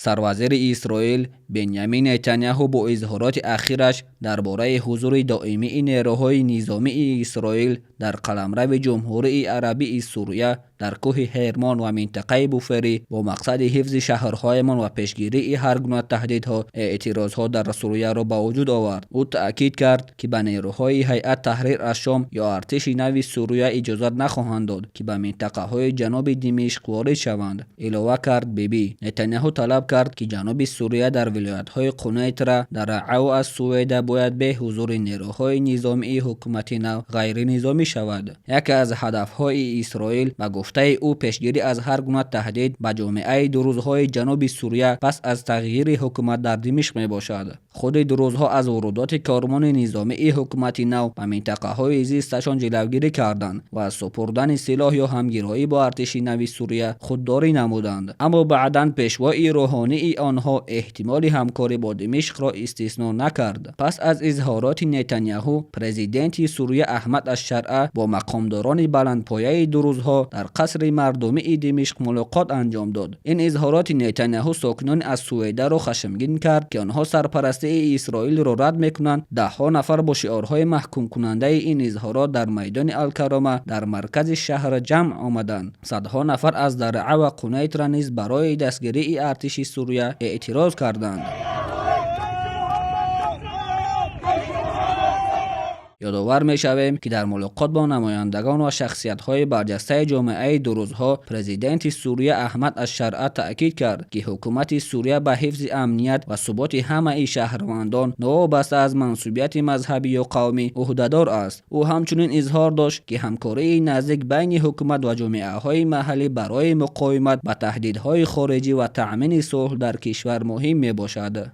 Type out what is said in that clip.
سروزیر اسرائیل بنیامین نتانیاهو با اظهارات اخیرش درباره حضور دائمی نیروهای نظامی اسرائیل در قلمرو جمهوری عربی سوریه در کوه هرمان و منطقه بوفری با مقصد حفظ شهرهایمان و پیشگیری هر گونه تهدیدها اعتراضها در سوریه را به وجود آورد. او تاکید کرد که به نیروهای هیئت تحریر از شام یا ارتش نوی سوریه اجازه نخواهند داد که به منطقه های جنوب دمشق وارد شوند. علاوه کرد بیبی نتانیاهو طلب کرد که جنوب سوریه در ولایت های قنیطره در رعو از سوئد باید به حضور نیروهای نظامی حکومت نو غیر نظامی شود. یکی از هدفهای اسرائیل به گفته او پیشگیری از هر گونه تهدید به جامعه دروزهای جنوب سوریه پس از تغییر حکومت در دمشق می باشد. خود دروزها از ورودات کارمان نظامی حکومت نو به منطقه های زیستشان جلوگیری کردند و از سپردن سلاح یا همگیرایی با ارتش نو سوریه خودداری نمودند، اما بعداً پیشوای روحانی آنها احتمال همکاری با دمشق را استثنا نکرد. پس از اظهارات نتانیاهو، پرزیدنت سوریه احمد الشرعه با مقامداران بلندپایه دروزها در قصر مردمی دمشق ملاقات انجام داد. این اظهارات نتانیاهو ساکنان از سوئد را خشمگین کرد که آنها سرپرستی اسرائیل را رد میکنند. دهها نفر با شعارهای محکوم کننده این اظهارات در میدان الکرامه در مرکز شهر جمع آمدند. صدها نفر از درعا و قنیطره نیز برای دستگیری ارتش سوریه اعتراض کردند. یادآور می‌شویم که در ملاقات با نمایندگان و شخصیت‌های برجسته جامعه دروزها، پرزیدنت سوریه احمد الشرعه تأکید کرد که حکومت سوریه به حفظ امنیت و ثبات همه شهروندان نوابسته از منسوبیت مذهبی یا قومی عهده‌دار است. او همچنین اظهار داشت که همکاری نزدیک بین حکومت و جامعه‌های محلی برای مقاومت با تهدیدهای خارجی و تأمین صلح در کشور مهم میباشد.